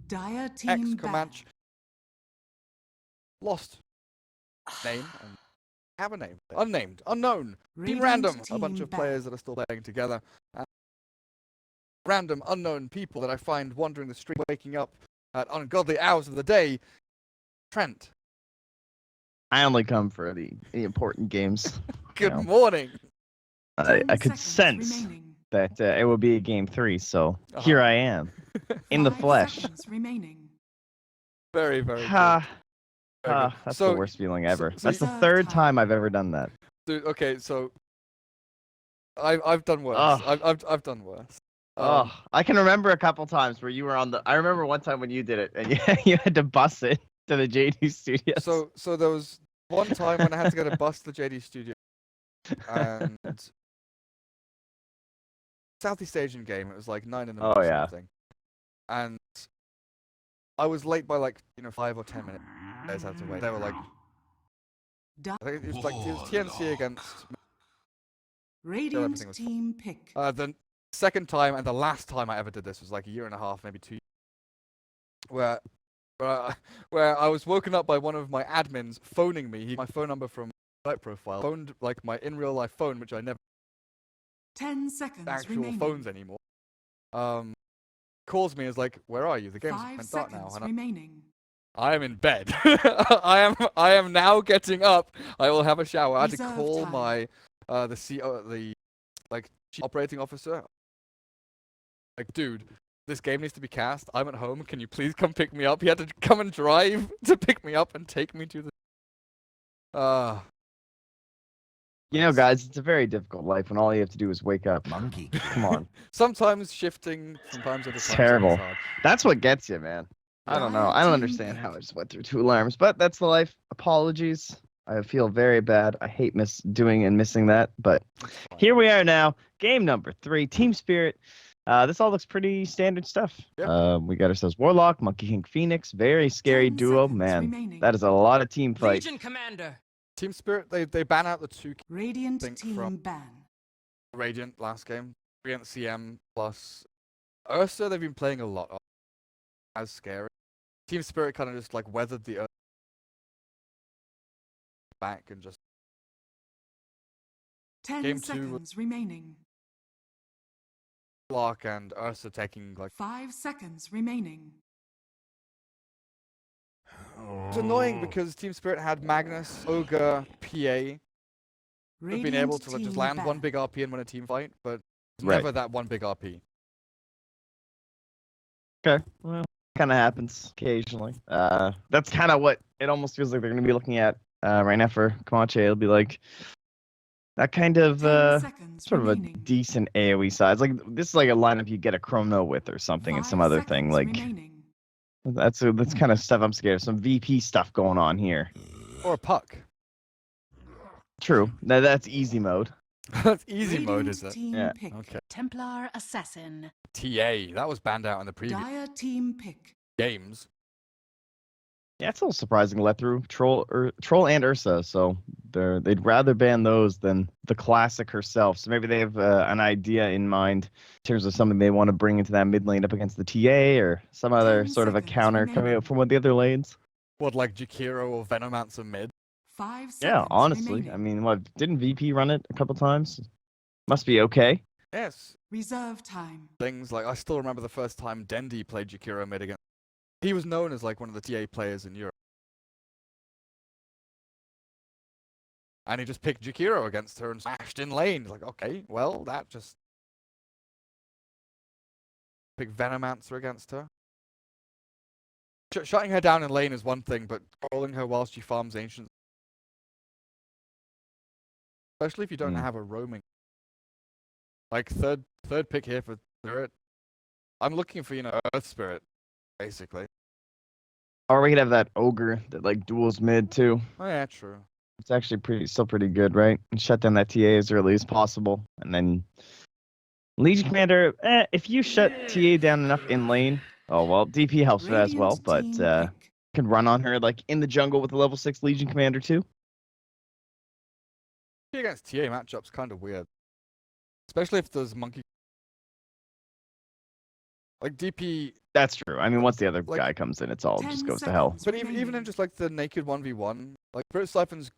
Dire team X ban. Comanche. Lost. Name. And have a name. Unnamed. Unknown. Team Radiant Random. A bunch team of players ban. that are still playing together. Random, unknown people that I find wandering the street, waking up at ungodly hours of the day. Trent. I only come for the important games. Good know. morning. I 10 could seconds sense remaining. that it would be a game 3, so here I am, in the 5 flesh. seconds remaining. Very, very good. Ha, Very good. that's So- the worst feeling ever. so That's the Reserve third time. time I've ever done that. Dude, okay, so I've done worse. Ugh. I've done worse. Oh, I can remember a couple times where you were on the. I remember one time when you did it, and you had to bus it to the JD Studios. So there was one time when I had to get a bus to the JD studio, and Southeast Asian game. It was like 9 in the morning Oh, or yeah. something, and I was late by like 5 or 10 minutes. I just had to wait. They were like, Di- I think it was TNC against. Radiant everything was team pick. The second time and the last time I ever did this was like a year and a half, maybe 2 years, where I was woken up by one of my admins phoning me. He my phone number from my site profile. Phoned like my in real life phone, which I never 10 seconds actual remaining. phones anymore. Calls me as like, where are you? The game's 5 went dark now, seconds and remaining. I am in bed. I am now getting up. I will have a shower. I had to Reserve call time. my the CEO, the like chief operating officer. Like, dude, this game needs to be cast. I'm at home. Can you please come pick me up? He had to come and drive to pick me up and take me to the. You know, guys, it's a very difficult life when all you have to do is wake up. Monkey. Come on, Sometimes shifting, sometimes other It's times terrible. It's hard. that's what gets you, man. I don't know. I don't understand how I just went through 2 alarms, but that's the life. Apologies. I feel very bad. I hate doing and missing that, but It's fine. here we are now. Game number 3, Team Spirit. This all looks pretty standard stuff. Yeah. We got ourselves Warlock, Monkey King Phoenix. Very scary 10 duo, seconds man. remaining. That is a lot of team fight. Legion Commander. Team Spirit, they ban out the 2 Radiant think team from- ban. Radiant last game against CM plus Ursa. They've been playing a lot of as scary. Team Spirit kind of just like weathered the Ursa back and just 10 Game 2 seconds remaining. Block and Ursa taking like. 5 seconds remaining. It's annoying because Team Spirit had Magnus, Ogre, PA. They've been able to like, just land one big RP and win a team fight, but it's Right. never that one big RP. Okay. Well, kind of happens occasionally. That's kind of what it almost feels like they're going to be looking at right now for Comanche. It'll be like that kind of 10 seconds sort of a remaining. decent AoE size. Like this is like a lineup you get a Chrono with or something, and some 5 other thing. seconds Like remaining. that's kind of stuff I'm scared of. Some VP stuff going on here. Or a puck. True. That's easy mode. That's easy mode, Radiant is it? team Yeah, pick. Okay. Templar Assassin. TA. That was banned out in the previous Dire team pick. games. Yeah, it's a little surprising. Let through Troll and Ursa, so they'd rather ban those than the classic herself. So maybe they have an idea in mind in terms of something they want to bring into that mid lane up against the TA or some other 10 sort of a seconds counter coming remaining. up from one of the other lanes. What, like Jakiro or Venomancer mid? 5 seconds Yeah, honestly, remaining. I mean, what didn't VP run it a couple times? Must be okay. Yes. Reserve time. Things like I still remember the first time Dendi played Jakiro mid against. He was known as like one of the TA players in Europe. And he just picked Jakiro against her and smashed in lane. He's like, okay, well, that just. Pick Venomancer against her. Shutting her down in lane is one thing, but controlling her whilst she farms ancients. Especially if you don't Hmm. have a roaming. Like third pick here for Spirit. I'm looking for, Earth Spirit, basically. Or we could have that ogre that like duels mid too. Oh yeah, true. It's actually still pretty good, right? And shut down that TA as early as possible, and then Legion Commander. If you shut TA down enough in lane, oh well, DP helps with that as well. Radiant But team pick. can run on her like in the jungle with a level 6 Legion Commander too. Against TA matchup's kind of weird. Especially if there's monkey. Like DP, That's true. I mean, once the other Like, guy comes in, it's all 10 just goes to hell. seconds but even in remaining. just like the naked 1v1, like Spirit Siphon's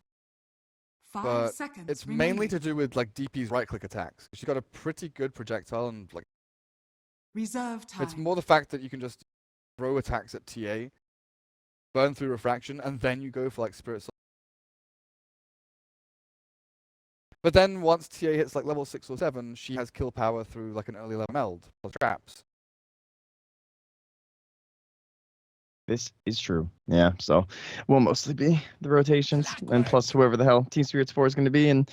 5 but seconds it's remaining. mainly to do with like DP's right-click attacks. She's got a pretty good projectile, and like Reserve time. it's more the fact that you can just throw attacks at TA, burn through refraction, and then you go for like Spirit Siphon. But then once TA hits like level 6 or 7, she has kill power through like an early level meld plus traps. This is true. Yeah, so will mostly be the rotations, and plus whoever the hell Team Spirits 4 is going to be, and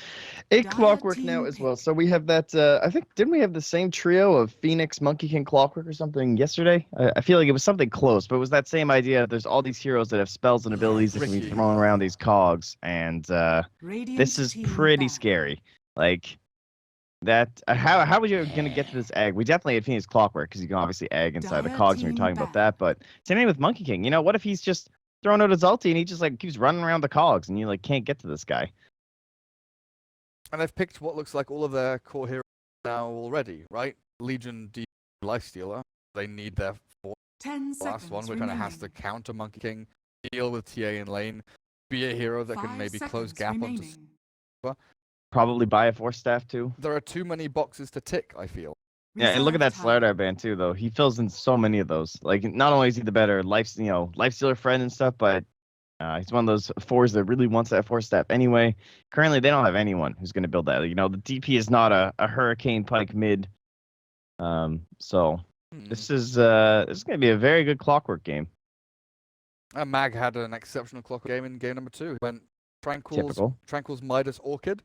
a Dire Clockwork now team as well. pick. So we have that, I think, didn't we have the same trio of Phoenix, Monkey King, Clockwork or something yesterday? I feel like it was something close, but it was that same idea. There's all these heroes that have spells and abilities that can be Ricky. thrown around these cogs, and Radiant this is team pretty back. scary. Like, that how are you gonna get to this egg? We definitely had Phoenix Clockwork because you can obviously egg inside the Dire cogs when you're team talking about back. that. But same thing with Monkey King. You know, what if he's just throwing out his ulti and he just like keeps running around the cogs and you like can't get to this guy? And they've picked what looks like all of their core heroes now already, right? Legion, D, Lifestealer. They need their 10 last seconds one, which kind remaining. of has to counter Monkey King, deal with TA in lane, be a hero that can 5 maybe close seconds gap onto. remaining. Probably buy a Force Staff too. There are too many boxes to tick, I feel. Yeah, and look at Reserve that time. Slardar band too, though. He fills in so many of those. Like, not only is he the better lifestealer friend and stuff, but he's one of those fours that really wants that Force Staff anyway. Currently, they don't have anyone who's going to build that. You know, the DP is not a Hurricane Pike mid. So this is going to be a very good Clockwork game. Mag had an exceptional clock game in game number 2. When Typical. Tranquil's Midas Orchid,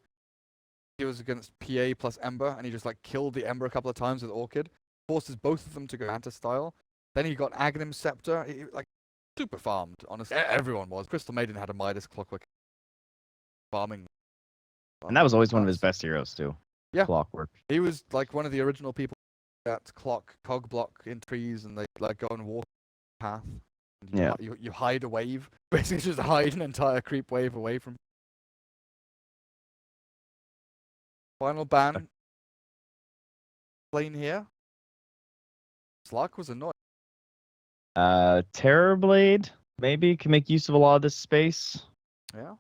he was against PA plus Ember, and he just like killed the Ember a couple of times with Orchid, forces both of them to go anti-style. Then he got Aghanim Scepter, he, like super farmed, honestly. Everyone was. Crystal Maiden had a Midas Clockwork farming. And that was always one of his class. best heroes too. Yeah. Clockwork. He was like one of the original people that cog block in trees, and they like go and walk a path. And Yeah. You hide a wave. Basically just hide an entire creep wave away from. Final ban. Lane here. Slark was annoying. Terrorblade maybe can make use of a lot of this space. Yeah.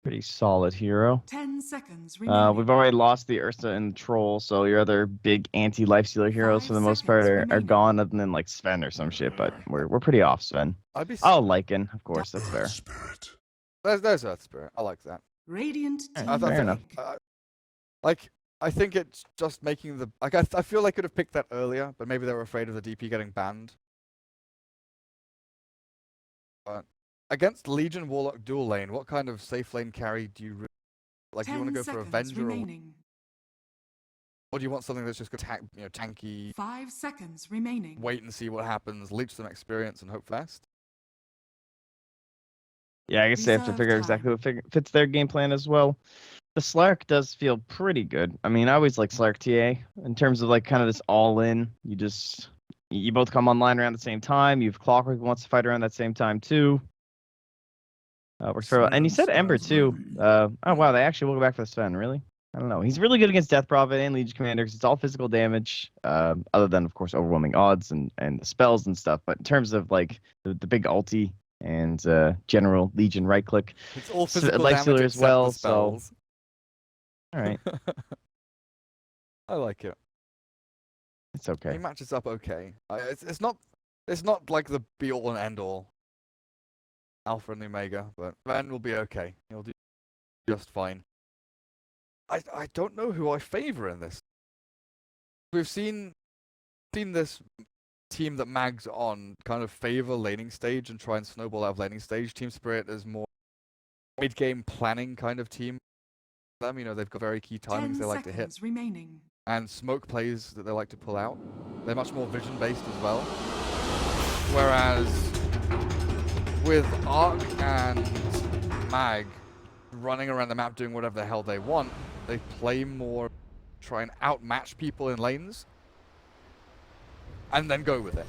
Pretty solid hero. 10 seconds remaining. We've already lost the Ursa and Troll, so your other big anti-lifestealer heroes 5 for the most part seconds are remaining. gone, other than like Sven or some shit. But we're pretty off Sven. I'd be. Oh, Lycan, of course, that's fair. There's Earth Spirit. I like that. Radiant Yeah, team I fair think, enough. like, I think it's just making the like. I feel they could have picked that earlier, but maybe they were afraid of the DP getting banned. But against Legion Warlock dual lane, what kind of safe lane carry do you like? Do you want to go for Avenger, remaining. or do you want something that's just tanky, 5 seconds remaining. wait and see what happens, leech some experience, and hope for the best? Yeah, I guess they have to Reserve figure time. exactly what fits their game plan as well. The Slark does feel pretty good. I mean, I always like Slark TA in terms of like kind of this all-in. You both come online around the same time. You've Clockwork who wants to fight around that same time too. Works very well. And you said Ember too. Oh wow, they actually will go back for the Sven. Really? I don't know. He's really good against Death Prophet and Legion Commander because it's all physical damage, other than of course overwhelming odds and the spells and stuff. But in terms of like the big ulti and general Legion right click, It's all So, physical Lifestealer damage as except well, the so- spells. all right, I like it. it's okay. He matches up okay. It's not like the be all and end all. Alpha and Omega, but Van will be okay. He'll do just fine. I don't know who I favor in this. We've seen this team that Mag's on kind of favor laning stage and try and snowball out of laning stage. Team Spirit is more mid-game planning kind of team. They've got very key 10 timings they like to hit, seconds remaining. and smoke plays that they like to pull out. They're much more vision-based as well. Whereas with Arc and Mag running around the map doing whatever the hell they want, they play more, try and outmatch people in lanes, and then go with it.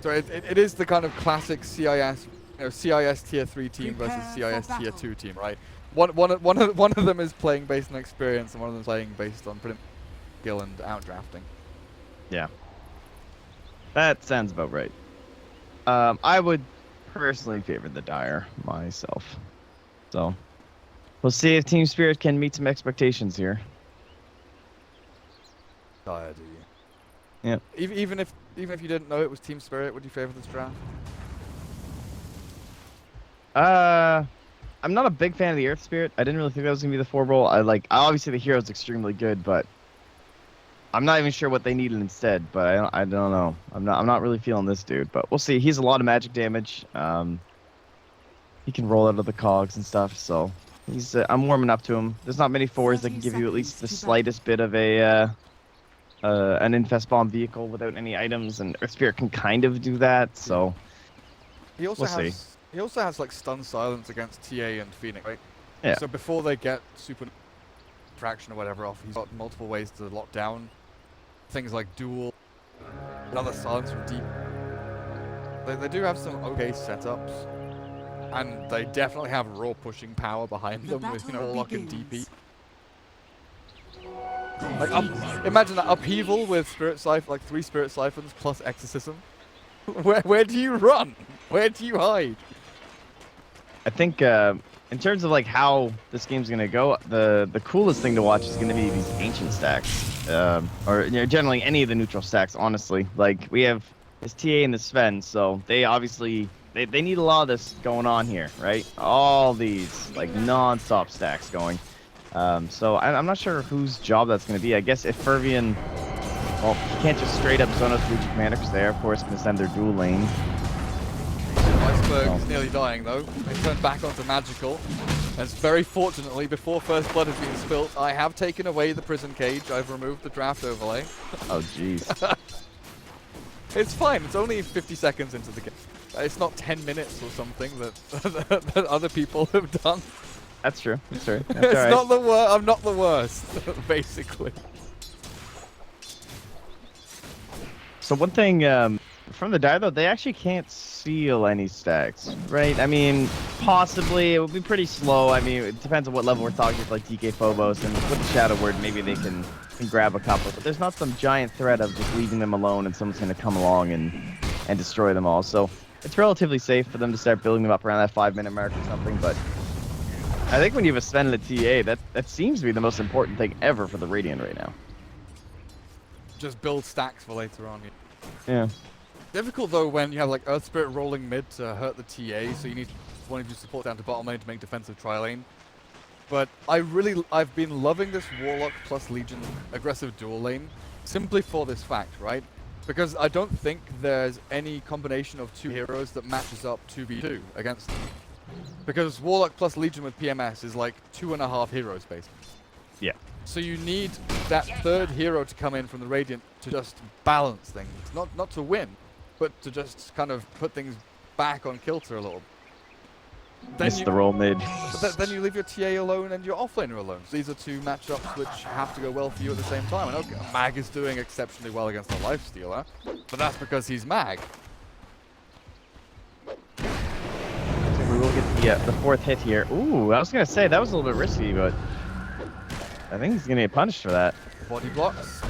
So it is the kind of classic CIS, CIS tier 3 team versus Prepare CIS for tier battle. 2 team, right? One of them is playing based on experience, and one of them is playing based on pretty much skill and outdrafting. Yeah. That sounds about right. I would personally favor the Dire myself. So we'll see if Team Spirit can meet some expectations here. Dire, do you? Yep. Even if you didn't know it was Team Spirit, would you favor this draft? I'm not a big fan of the Earth Spirit. I didn't really think that was gonna be the 4 role. Obviously the hero's extremely good, but I'm not even sure what they needed instead. But I don't know. I'm not really feeling this dude. But we'll see. He's a lot of magic damage. He can roll out of the cogs and stuff. So he's I'm warming up to him. There's not many 4s that can 30 give you at least the seconds to slightest bit of a an infest bomb vehicle without any items, and Earth Spirit can kind of do that. So He also We'll see. has he also has like stun silence against TA and Phoenix, right? Yeah. So before they get super traction or whatever off, he's got multiple ways to lock down things like duel, another silence from deep. They do have some okay setups, and they definitely have raw pushing power behind The them with battle Warlock and begins. DP. Like imagine that upheaval with spirit siphon, like 3 spirit siphons plus exorcism. Where do you run? Where do you hide? I think in terms of like how this game's gonna go, the coolest thing to watch is gonna be these ancient stacks, or generally any of the neutral stacks. Honestly, like we have this TA and the Sven, so they obviously they need a lot of this going on here, right? All these like non-stop stacks going. So I'm not sure whose job that's gonna be. I guess if Fervian, well, he can't just straight up Zonos Legion Commander because they're of course gonna send their dual lane. Iceberg is nearly dying though. They turned back onto magical. And very fortunately, before first blood has been spilt, I have taken away the prison cage. I've removed the draft overlay. Oh jeez. It's fine. It's only 50 seconds into the game. It's not 10 minutes or something that that other people have done. That's true. That's true. That's It's all right. not the worst. I'm not the worst, basically. So one thing from the Dire though, they actually can't seal any stacks, right? I mean, possibly it would be pretty slow. I mean, it depends on what level we're talking with, like DK Phobos, and with the Shadow Word, maybe they can grab a couple. But there's not some giant threat of just leaving them alone and someone's gonna come along and destroy them all. So it's relatively safe for them to start building them up around that 5-minute mark or something. But I think when you have a Sven and a TA, that seems to be the most important thing ever for the Radiant right now. Just build stacks for later on. Yeah. Difficult though when you have like Earth Spirit rolling mid to hurt the TA, so you need one of you support down to bottom lane to make defensive tri lane. But I've been loving this Warlock plus Legion aggressive dual lane simply for this fact, right? Because I don't think there's any combination of 2 heroes that matches up 2v2 against them. Because Warlock plus Legion with PMS is like 2.5 heroes basically. Yeah. So you need that 3rd hero to come in from the Radiant to just balance things. Not to win, but to just kind of put things back on kilter a little. Miss the roll mid. Then you leave your TA alone and your offlaner alone. So these are 2 matchups which have to go well for you at the same time. And okay, Mag is doing exceptionally well against the Lifestealer, but that's because he's Mag. We will get the 4th hit here. Ooh, I was gonna say that was a little bit risky, but I think he's gonna get punished for that. Body blocks.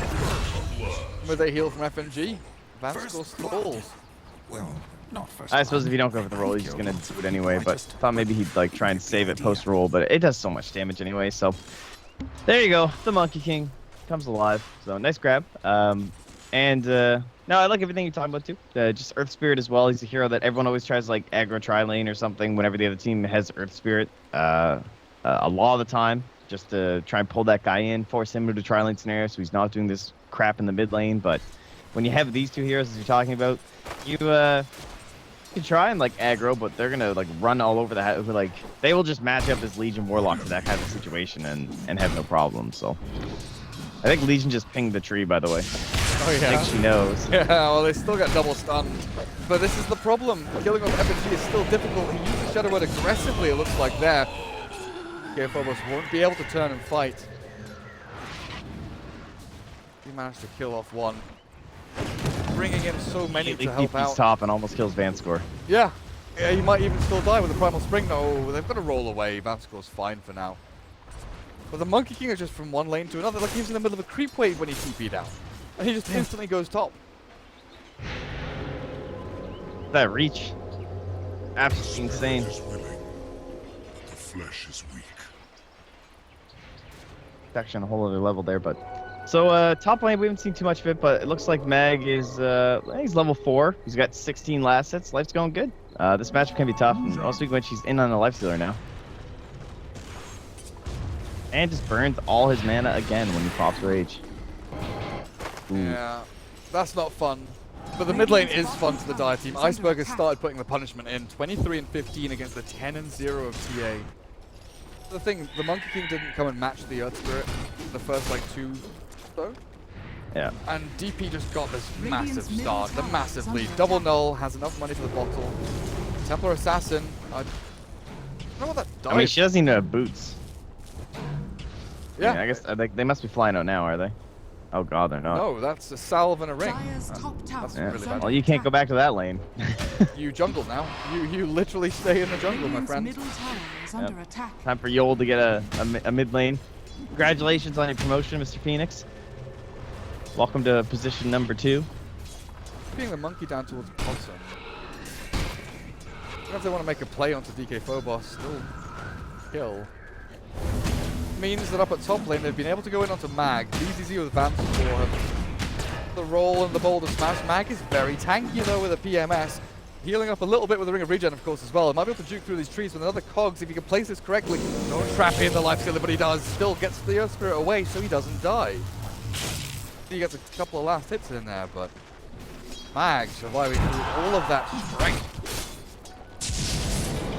With a heal from FNG, Vanskor stalls. I suppose if you don't go for the roll, he's just gonna do it anyway. But thought maybe he'd like try and save it post roll, but it does so much damage anyway. So there you go, the Monkey King comes alive. So nice grab. No, I like everything you're talking about too. Just Earth Spirit as well. He's a hero that everyone always tries to like aggro tri lane or something whenever the other team has Earth Spirit. A lot of the time, just to try and pull that guy in, force him into the tri lane scenario, so he's not doing this crap in the mid lane. But when you have these 2 heroes as you're talking about, you can try and like aggro, but they're gonna like run all over the like they will just match up as Legion Warlock to that kind of situation and have no problem. So I think Legion just pinged the tree, by the way. Oh I yeah. think she knows. Yeah, well they still got double stunned. But this is the problem. Killing off FNG is still difficult. He uses Shadow Word aggressively, it looks like there. Okay, Phobos won't be able to turn and fight. He managed to kill off 1. Bringing in so many to help He's out. top and almost kills Vanskor. Yeah, he might even still die with the Primal Spring. No, they've got to roll away. Vanskor's fine for now. But the Monkey King is just from one lane to another. Like he was in the middle of a creep wave when he TP'd out. And he just instantly goes top. That reach. Absolutely insane. Is willing, but the flesh is weak. It's actually on a whole other level there, but. So, top lane, we haven't seen too much of it, but it looks like Mag is, he's level 4. He's got 16 last hits. Life's going good. This matchup can be tough, and also when she's in on a life stealer now. And just burns all his mana again when he pops Rage. Ooh. Yeah, that's not fun. But the mid lane is fun to the Dire team. Iceberg has started putting the punishment in. 23 and 15 against the 10 and 0 of TA. The thing, the Monkey King didn't come and match the Earth Spirit in the first like 2 though. Yeah. And DP just got this Radiant's massive middle start, the tower massive is under lead. attack. Double Null has enough money for the bottle. Templar Assassin, I don't know what that does. I mean, she doesn't even have boots. yeah. I guess they must be flying out now, are they? Oh god, they're not. No, that's a salve and a ring. Dire's top tower that's Yeah. really is bad. under Well, you can't go back to that lane. You jungle now. You literally stay in the jungle, my Radiant's friend. middle tower is under attack. Time for Yol to get a mid lane. Congratulations on your promotion, Mr. Phoenix. Welcome to position number 2. Being the monkey down towards bottom. Even if they want to make a play onto DK Phobos, still kill. Means that up at top lane they've been able to go in onto Mag. BZZ with Vance for the roll and the boulder smash. Mag is very tanky though with a PMS. Healing up a little bit with the Ring of Regen, of course, as well. Might be able to juke through these trees with another Cogs if he can place this correctly. Don't trap in the Life Stealer, but he does. Still gets the Earth Spirit away so he doesn't die. He gets a couple of last hits in there, but Mag surviving through all of that strength.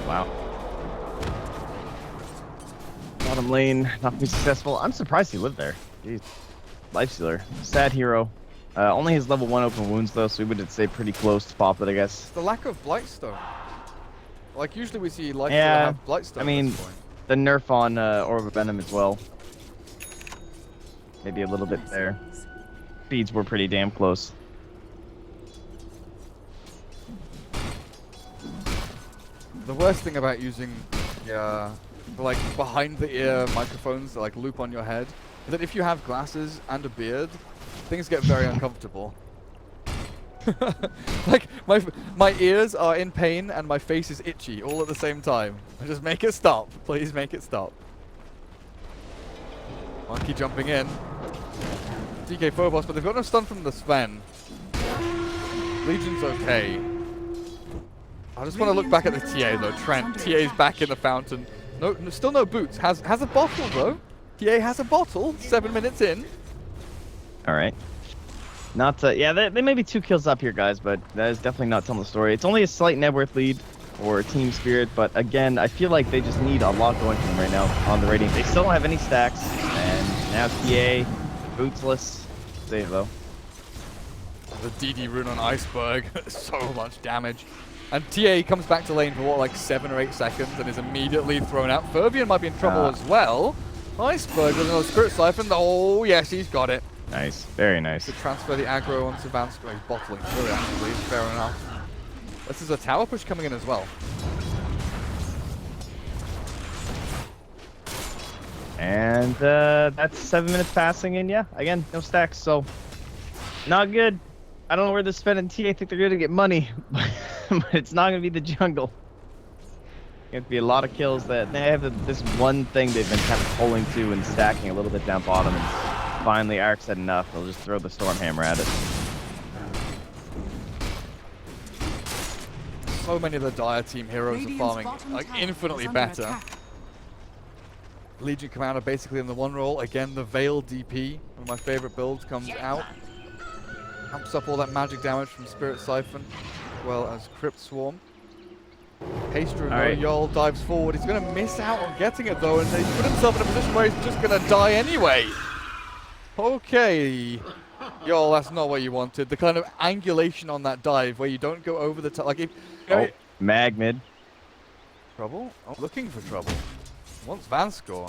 Wow. Bottom lane, not be successful. I'm surprised he lived there. Jeez. Lifestealer. Sad hero. Only his level 1 open wounds, though, so we would say pretty close to pop it, I guess. It's the lack of Blightstone. Like, usually we see Life Stealer Yeah, have Blightstone I mean, at this point. the nerf on Orb of Venom as well. Maybe a little bit there. Speeds were pretty damn close. The worst thing about using like behind the ear microphones that like loop on your head is that if you have glasses and a beard, things get very uncomfortable. Like my ears are in pain and my face is itchy all at the same time. Just make it stop. Please make it stop. Monkey jumping in. DK Phobos, but they've got no stun from the Sven. Legion's okay. I just want to look back at the TA though. Trent. TA's back in the fountain. No, still no boots. Has a bottle though. TA has a bottle. 7 minutes in. All right. Not yeah, they may be 2 kills up here, guys, but that is definitely not telling the story. It's only a slight net worth lead for Team Spirit, but again, I feel like they just need a lot going for them right now on the rating. They still don't have any stacks, and now TA, bootsless, save though. The DD rune on Iceberg. So much damage. And TA comes back to lane for what, like 7 or 8 seconds and is immediately thrown out. Fervian might be in trouble as well. Iceberg with another Spirit Siphon. Oh yes, he's got it. Nice, very nice. To transfer the aggro onto Vance. He's bottling through it actually, fair enough. This is a tower push coming in as well. And that's 7 minutes passing, and yeah, again, no stacks, so not good. I don't know where they're spending TA. I think they're going to get money, but it's not going to be the jungle. It's going to be a lot of kills. That they have this one thing they've been kind of pulling to and stacking a little bit down bottom, and finally Ark said enough. They'll just throw the Stormhammer at it. So many of the Dire team heroes Radiant's are farming bottom like tower infinitely is under better. attack. Legion Commander basically in the one role. Again, the Veil DP, one of my favorite builds, comes out. Amps up all that magic damage from Spirit Siphon, as well as Crypt Swarm. Haster Alright. Yol dives forward. He's going to miss out on getting it though, and he's put himself in a position where he's just going to die anyway. Okay. Yol, that's not what you wanted. The kind of angulation on that dive where you don't go over the top. Like if Oh, Mag mid. trouble? Oh, looking for trouble. Wants Van score.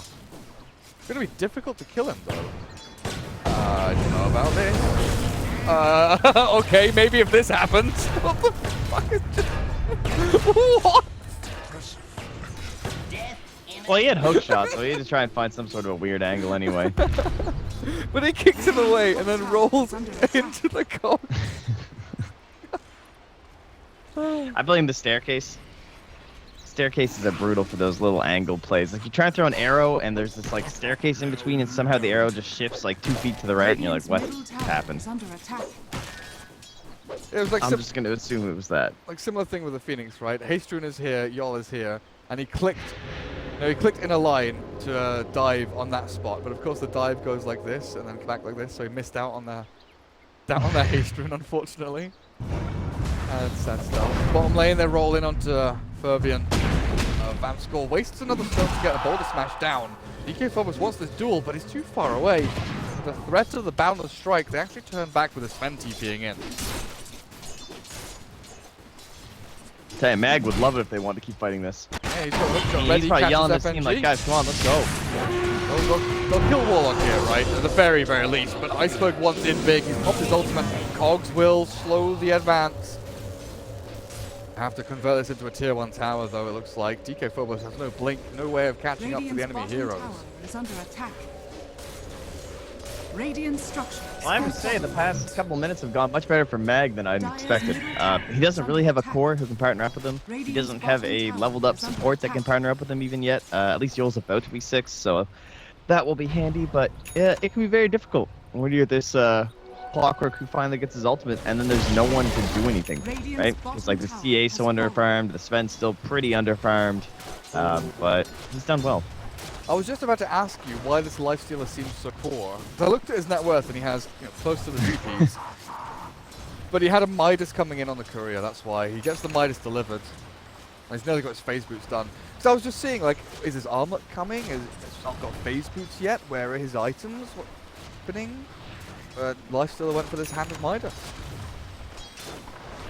It's going to be difficult to kill him though. I don't know about this. Okay, maybe if this happens. What the fuck is this? What? Well, he had hook shot, so he had to try and find some sort of a weird angle anyway. But he kicks him away and then rolls into the corner. I blame the staircase. Staircases are brutal for those little angle plays. Like you try and throw an arrow and there's this like staircase in between and somehow the arrow just shifts like 2 feet to the right and you're like, what happened? Under attack. It was like I'm just gonna assume it was that. like similar thing with the Phoenix, right? Hastrun is here, Yol is here, and he clicked. No, he clicked in a line to dive on that spot, but of course the dive goes like this and then back like this, so he missed out on the Hastrun, unfortunately. And sad stuff. Bottom lane, they're rolling onto Fervian. Vamscore wastes another stone to get a boulder smash down. DK Phobos wants this duel, but he's too far away. The threat of the Boundless Strike, they actually turn back with a Sven TPing in. Tell you, Mag would love it if they wanted to keep fighting this. Yeah, he's got hookshot ready. He's probably yelling at catches his team like, guys, come on, let's go. They'll kill Warlock here, right? At the very, very least. But Iceberg wants in big. He's popped his ultimate. Cogs will slow the advance. Have to convert this into a tier 1 tower, though, it looks like. DK Phobos has no blink, no way of catching up to the enemy heroes. Tower is under attack. Radiant structures. Well, I would say the past couple minutes have gone much better for Mag than I'd expected. He doesn't really have a core who can partner up with him. He doesn't have a leveled up support that can partner up with him even yet. At least Yol's about to be 6, so that will be handy, but yeah, it can be very difficult when you're this Clockwork who finally gets his ultimate, and then there's no one to do anything, right? It's like the CA so underfarmed, the Sven's still pretty underfarmed, but he's done well. I was just about to ask you why this Lifestealer seems so poor. I looked at his net worth and he has close to the GPs. But he had a Midas coming in on the courier, that's why. He gets the Midas delivered. And he's nearly got his phase boots done. So I was just seeing, like, is his armlet coming? Has not got phase boots yet? Where are his items? What's happening? Lifestealer went for this Hand of Midas.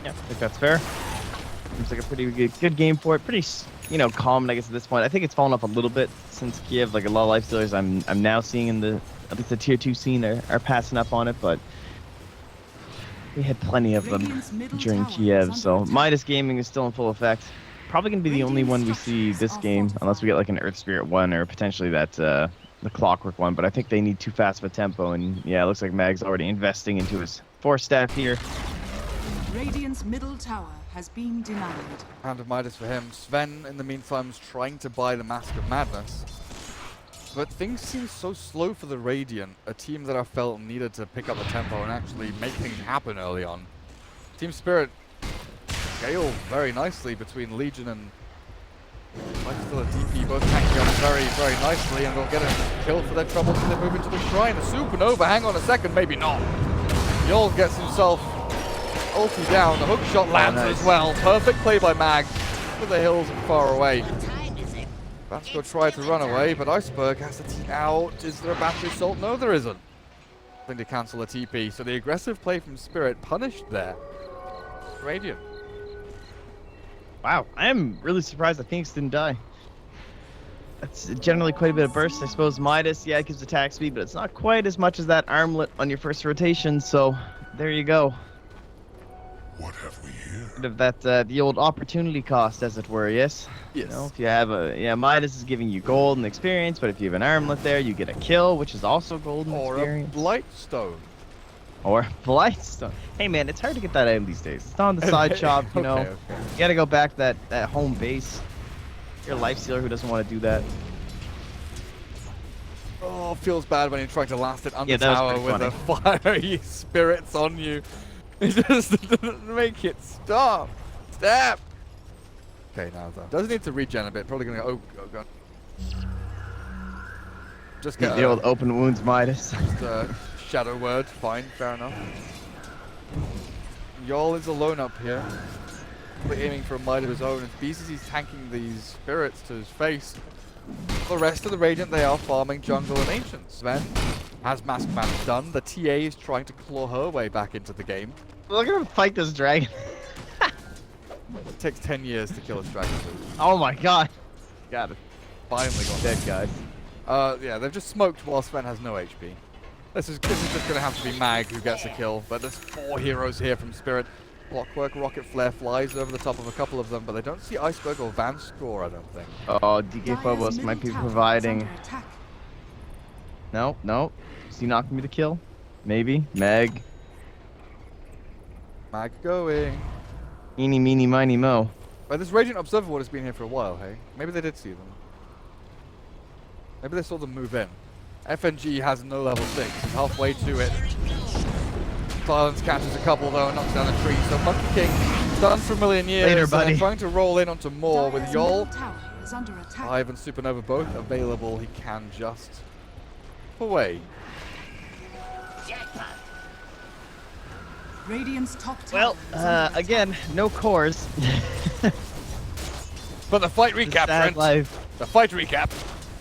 Yeah, I think that's fair. Seems like a pretty good game for it. Pretty, common, I guess, at this point. I think it's fallen off a little bit since Kiev. Like, a lot of Lifestealers I'm now seeing in at least the tier 2 scene are passing up on it, but we had plenty of them during Kiev, so Midas Gaming is still in full effect. Probably going to be the only one we see this game, unless we get like an Earth Spirit one or potentially that the Clockwork one, but I think they need too fast of a tempo, and yeah, it looks like Mag's already investing into his 4 staff here. Radiant's middle tower has been denied. Hand of Midas for him. Sven, in the meantime, is trying to buy the Mask of Madness. But things seem so slow for the Radiant, a team that I felt needed to pick up the tempo and actually make things happen early on. Team Spirit scale very nicely between Legion and Lifestealer DP, both tanking up very, very nicely, and they'll get a kill for their troubles as they move into the Shrine. A Supernova, hang on a second, maybe not. Yol gets himself ulti down, the hook shot lands as well. Perfect play by Mag for the hills and far away. Vamscore tried to run away, but Iceberg has to TP out. Is there a battery assault? No, there isn't. Nothing to cancel a TP, so the aggressive play from Spirit punished there. Radiant. Wow, I am really surprised that Phoenix didn't die. That's generally quite a bit of burst. I suppose Midas, yeah, it gives attack speed, but it's not quite as much as that armlet on your first rotation, so there you go. What have we here? Bit of that, the old opportunity cost, as it were, yes? Yes. If you have Midas is giving you gold and experience, but if you have an armlet there, you get a kill, which is also gold and experience. Or a Blightstone. Or Blightstone. Hey man, it's hard to get that out these days. It's not on the side shop, you know. Okay. You gotta go back to that home base. You're a Lifestealer who doesn't want to do that. Oh, feels bad when you're trying to last it under Yeah, that was tower pretty with the fiery spirits on you. It just doesn't make it stop. Stop. Okay, now though. Does need to regen a bit. Probably gonna go. Oh god. Just get The old open wounds Midas. just shadow word. Fine, fair enough. Yol is alone up here. Probably aiming for a might of his own. As BCC's tanking these spirits to his face. The rest of the Radiant, they are farming jungle and ancient. Sven has Mask Man done. The TA is trying to claw her way back into the game. Look at him fight this dragon. It takes 10 years to kill a dragon. Oh my god. Got it. Finally got Dead guys. yeah, they've just smoked while Sven has no HP. This is just gonna have to be Mag who gets a kill, but there's 4 heroes here from Spirit. Clockwork, Rocket Flare flies over the top of a couple of them, but they don't see Iceberg or Vamscore, I don't think. Oh, DK Phobos might be providing No, no. Is he knocking me to kill? Maybe. Meg. Mag going. Eeny, meeny, miny, mo. But this Radiant Observer Ward has been here for a while, hey? Maybe they did see them. Maybe they saw them move in. FNG has no level 6. He's halfway to it. Silence catches a couple though and knocks down a tree. So Monkey King done for a million years. Later, and they're buddy. trying to roll in onto more with Dire's Yol. middle tower is under attack. Hive and Supernova both available. He can just away. Radiant's top tower Well, is under attack. again, no cores. But the fight recap, Sad Trent. life. The fight recap.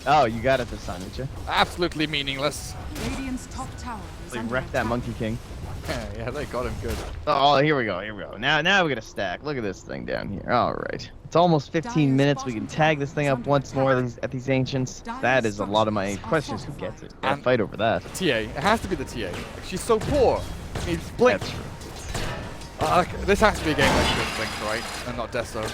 Oh, you got it this time, didn't you? Absolutely meaningless. Radiant's top tower is They under wrecked that attack. Monkey King. Yeah, they got him good. Oh, here we go. Here we go. Now we got a stack. Look at this thing down here. All right. It's almost 15 minutes. We can tag this thing up once more at these ancients. That is a lot of my questions. Who gets it? Gotta And- fight over that. TA. It has to be the TA. Like, she's so poor. She needs Blink. That's true. This has to be a game like this, Blink, right? And not Deso.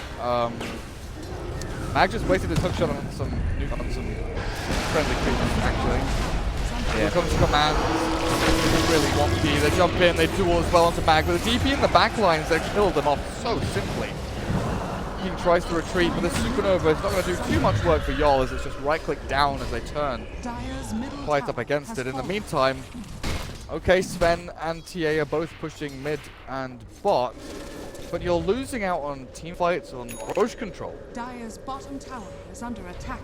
Mag just wasted his hookshot on some friendly creatures, actually. Here comes Command. Really wonky. They jump in, they duel as well onto Mag. With the DP in the back lines, they killed them off so simply. King tries to retreat, but the Supernova is not going to do too much work for Yol as it's just right-click down as they turn. Dire's middle Quite tower up against has it. In the fallen. meantime, okay, Sven and TA are both pushing mid and bot, but you're losing out on team fights, on Roche control. Dire's bottom tower is under attack.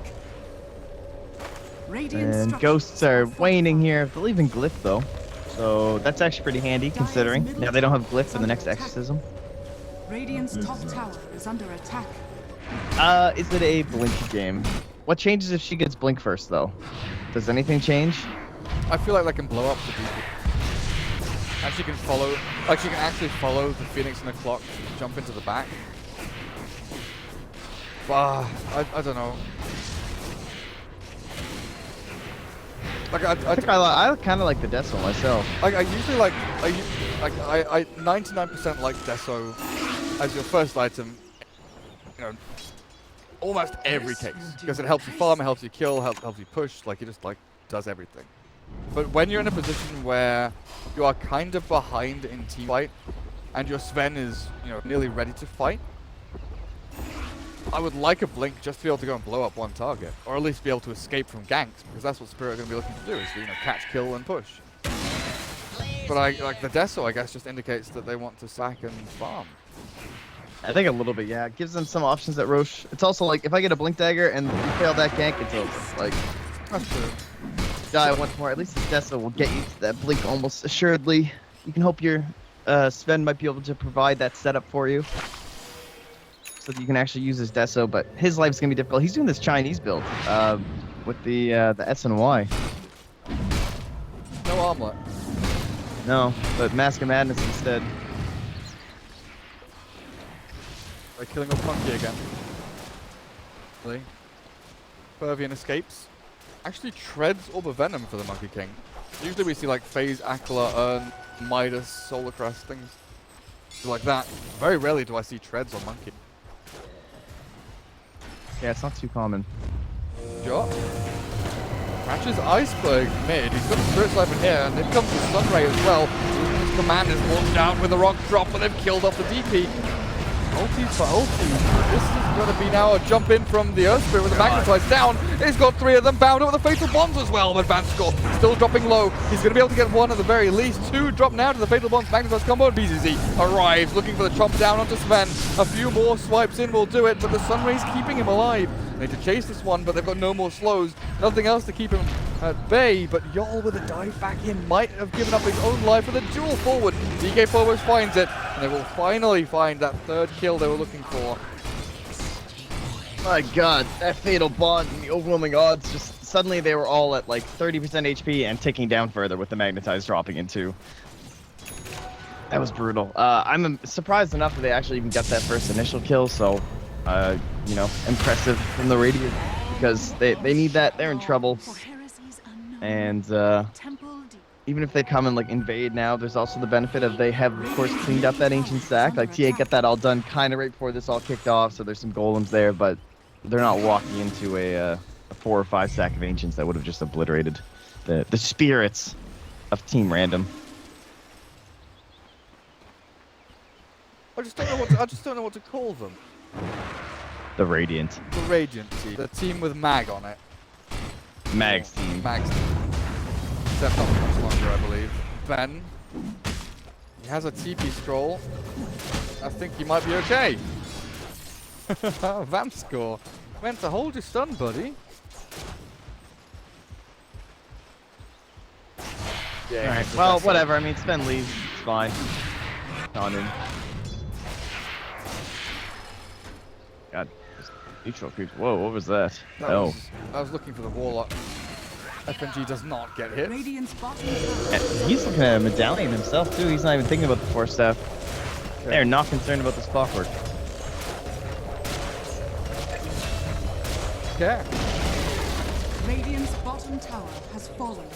Radiant And structures ghosts are fortified. waning here. They're leaving Glyph though. So that's actually pretty handy considering. Now they don't have Glyph for the next exorcism. Radiant's top tower is under attack. Is it a Blink game? What changes if she gets Blink first though? Does anything change? I feel like they can blow up the DP. And she can follow, like she can actually follow the Phoenix and the Clock, jump into the back. But I don't know. Like I think I kind of like the Deso myself. I usually like I 99% like Deso as your first item, you know, almost every case because it helps you farm, it helps you kill, helps you push, like it just like does everything. But when you're in a position where you are kind of behind in team fight and your Sven is, you know, nearly ready to fight, I would like a Blink just to be able to go and blow up one target, or at least be able to escape from ganks, because that's what Spirit are going to be looking to do, is to, you know, catch, kill, and push. But like the Deso, I guess, just indicates that they want to sack and farm. I think a little bit, yeah. It gives them some options at Roche. It's also like if I get a Blink Dagger and you fail that gank, it's over. Like, That's true. die once more. At least this Deso will get you to that Blink almost assuredly. You can hope your Sven might be able to provide that setup for you, so that you can actually use his Deso. But his life's gonna be difficult. He's doing this Chinese build with the S and Y. No armlet. No, but Mask of Madness instead. They're killing off Monkey again. Really? Pervian escapes. Actually treads Orb of Venom for the Monkey King. Usually we see like Phase, Aquila, Urn, Midas, Solar Crest, things like that. Very rarely do I see treads on Monkey. Yeah, it's not too common. Drop. Catches Iceberg mid. He's got a Spirit Sniper here, and in comes the Sunray as well. His command is launched down with a rock drop, but they've killed off the DP. Ultis for ultis. This is going to be now a jump in from the Earth Spirit with the Magnetize down. He's got 3 of them bound up with the Fatal Bonds as well. But Vanscore still dropping low. He's going to be able to get 1 at the very least. 2 drop now to the Fatal Bonds. Magnetize combo, and BZZ arrives looking for the chomp down onto Sven. A few more swipes in will do it, but the Sunray's keeping him alive. They need to chase this one, but they've got no more slows. Nothing else to keep him at bay, but Yol with a dive back in might have given up his own life for the duel forward. DK Forwards finds it, and they will finally find that 3rd kill they were looking for. My god, that Fatal Bond and the overwhelming odds, just suddenly they were all at like 30% HP and ticking down further with the Magnetize dropping in too. That was brutal. I'm surprised enough that they actually even got that first initial kill, so, you know, impressive from the Radiant, because they need that, they're in trouble. For heresies unknown. And Temple deep. even if they come and like invade now, there's also the benefit of they have, of course, cleaned up that ancient stack. Like TA got that all done kind of right before this all kicked off, so there's some golems there, but they're not walking into a 4 or 5 stack of ancients that would have just obliterated the spirits of Team Random. I just don't know what to call them. The Radiant. The Radiant team. The team with Mag on it. Mag's team. Mag's team. Except not much longer, I believe. Ben. He has a TP scroll. I think he might be okay. Vamp score. Meant to hold your stun, buddy. Yeah. Alright, well, whatever. I mean, Sven leaves. It's fine. On him. God. Neutral creeps. Whoa, what was that? Oh. I was looking for the Warlock. FNG does not get hit. Radiant's bottom tower. And he's looking at a medallion himself, too. He's not even thinking about the Force Staff. Okay. They're not concerned about this clockwork. Yeah. Radiant's bottom tower has fallen.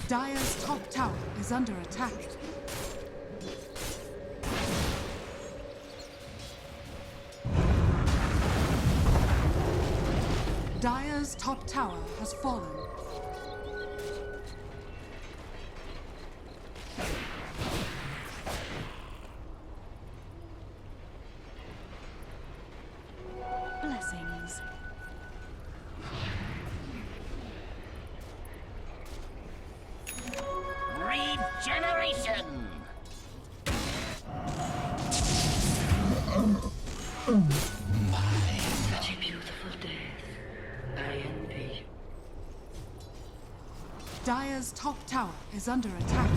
Dire's top tower is under attack. Dire's top tower has fallen. Blessings. Regeneration! Such a beautiful death. I envy. Dire's top tower is under attack.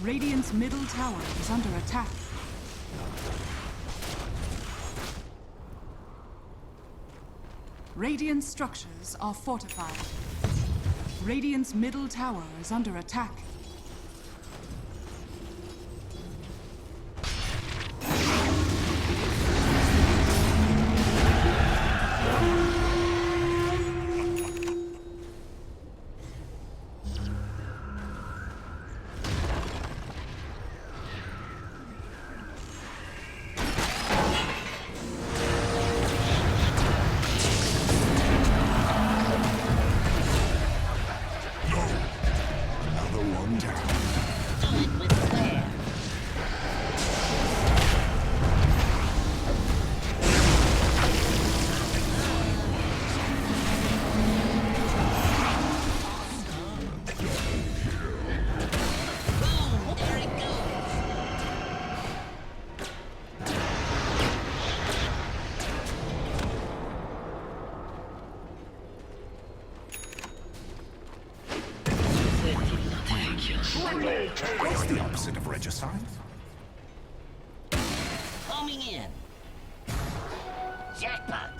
Radiant's middle tower is under attack. Radiant structures are fortified. Radiant's middle tower is under attack. Another one down. Do it with flair. Boom! There it goes. What's the opposite of regicide? Homing in. Jackpot.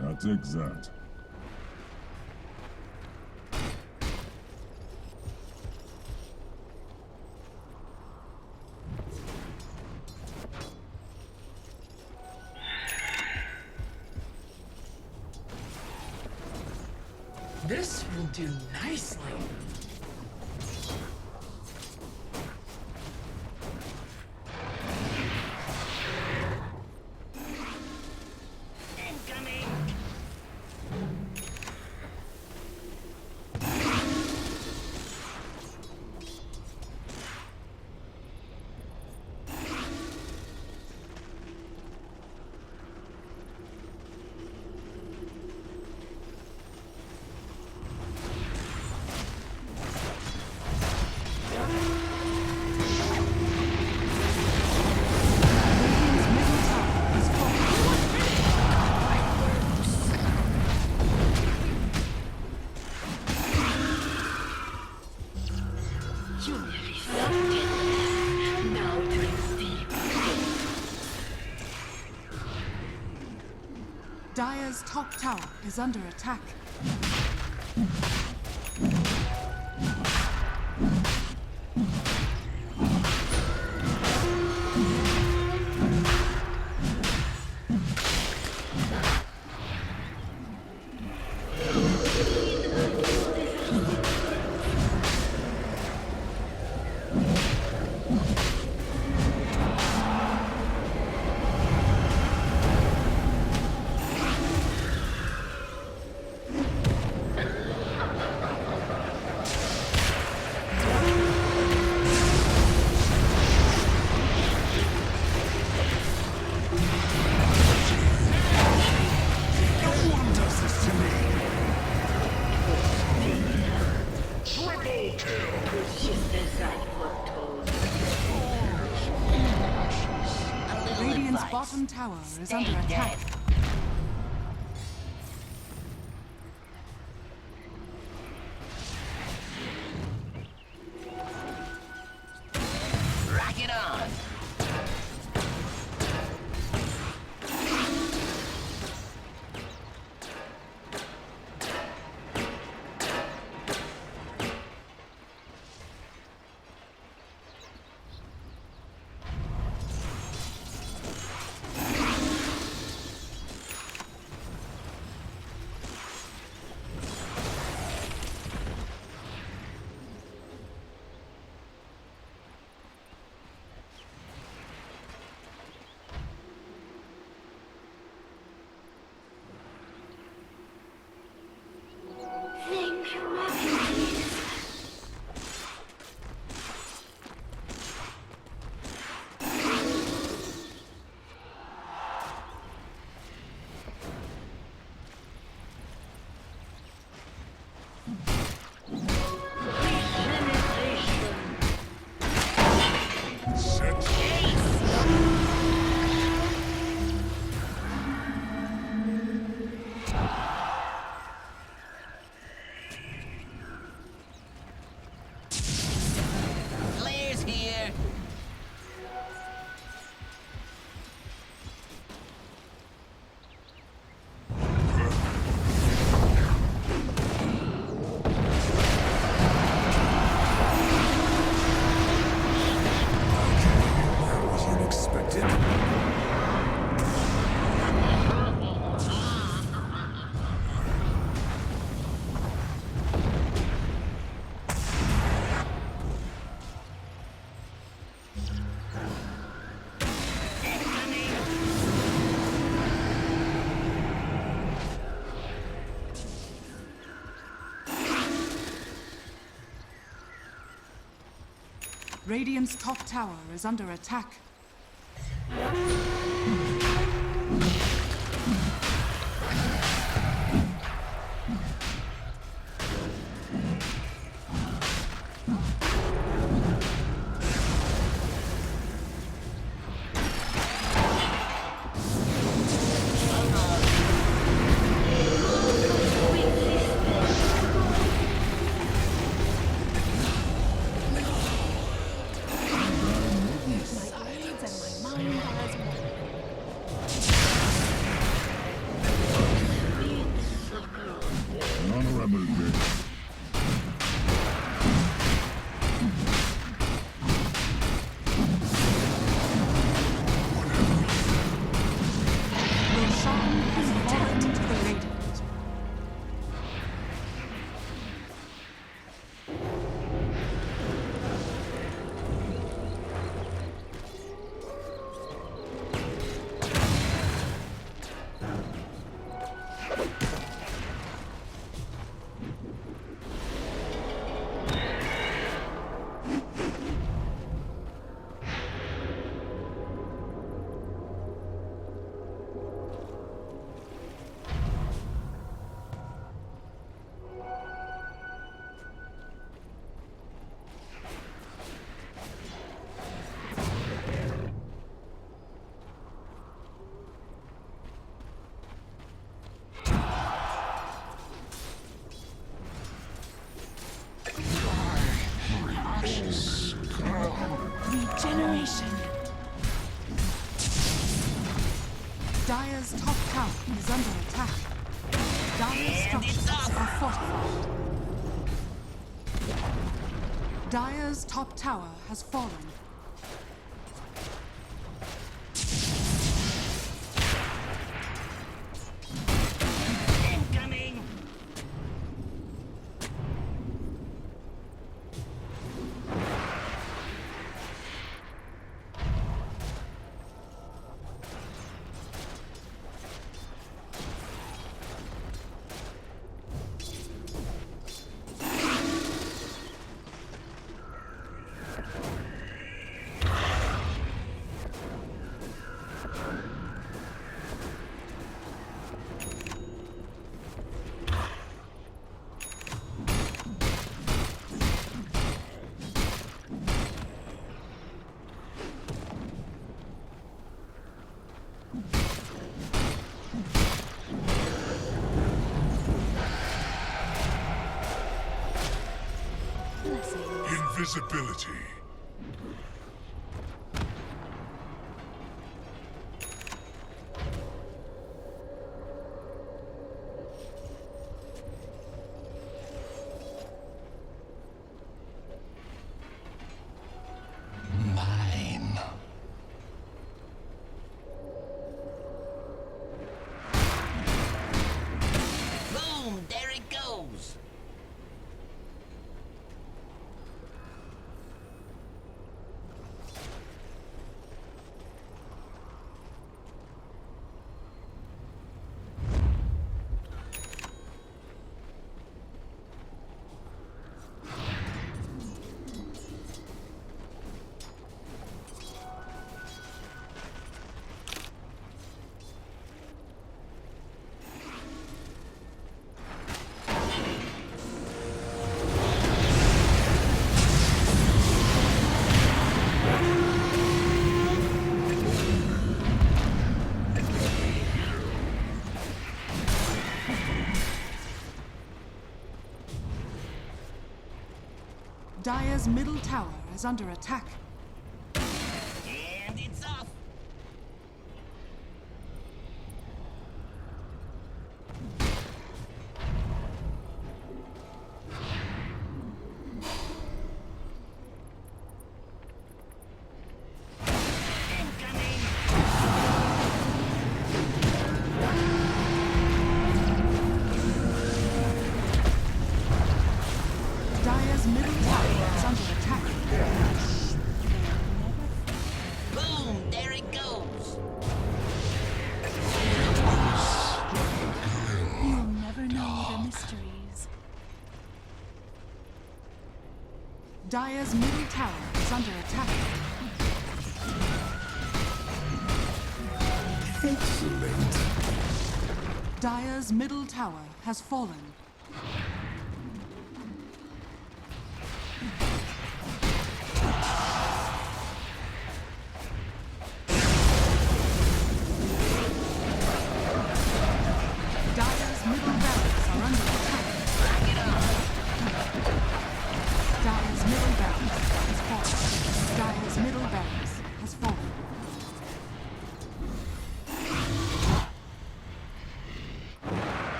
That's exact. This will do nicely. Incoming. Radiant's middle tower is fallen. You nearly sucked it. Now drink deep. Dire's top tower is under attack. Radiant's device. bottom tower is Stay under attack. dead. Rock it on. Think rapidly. Flares here. That was unexpected. Radiant's top tower is under attack. Honorable bitch. Roshan has fallen to the Radiant. Regeneration. Dire's top tower is under attack. Dire's structures are fortified. Dire's top tower has fallen. Incoming. Invisibility. Mine. Boom! There it goes. Dire's middle tower is under attack. And it's off. Incoming. Dire's middle tower is under attack. Boom! There it goes. You'll never know the mysteries. Dire's middle tower is under attack. Excellent. Dire's middle tower has fallen. Dire's middle barracks are under attack. Dire's middle barracks has fallen. Dire's middle barracks has fallen.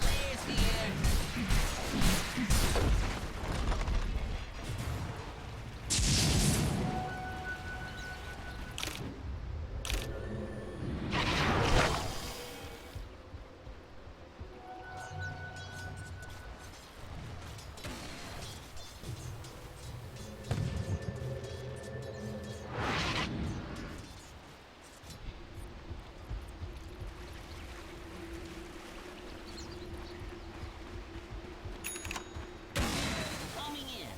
Players here. Coming in.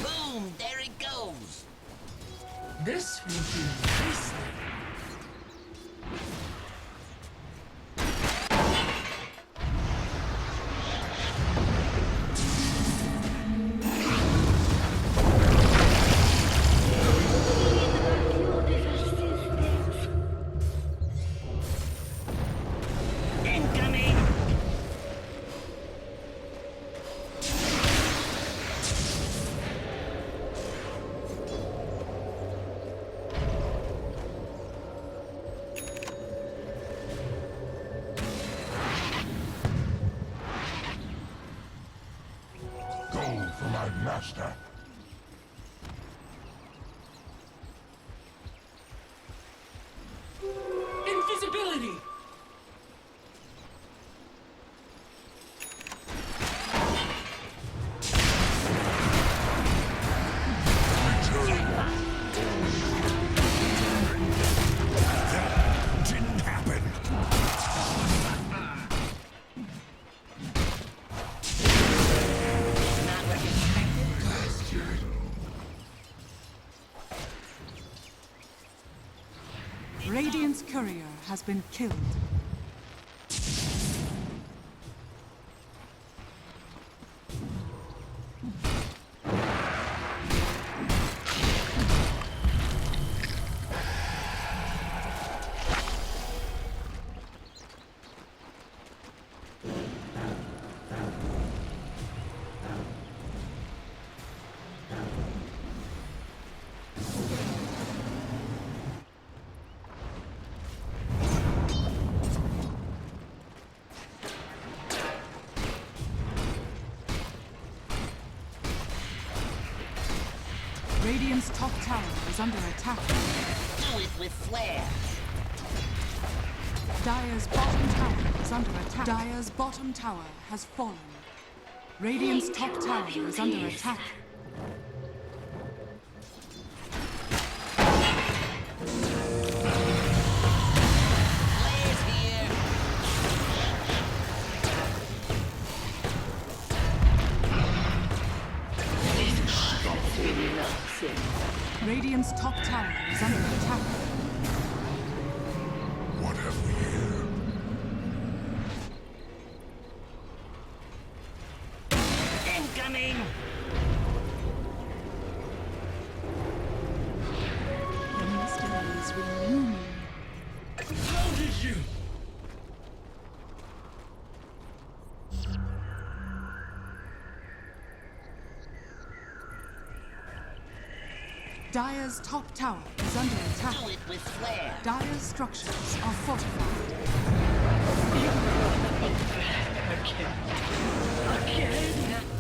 Boom! There it goes. This will be tasty. Incoming. Go for my master. Invisibility! That didn't happen. Not what you expected. Radiant's courier has been killed. Radiant's top tower is under attack. Do it with flair. Dire's bottom tower is under attack. Dire's bottom tower has fallen. Radiant's top tower is under attack. Flair's here. Radiant's top tower is under attack. What have we here? Incoming. The mysteries renew me. Dire's top tower is under attack. Do it with flair. Dire's structures are fortified. Again.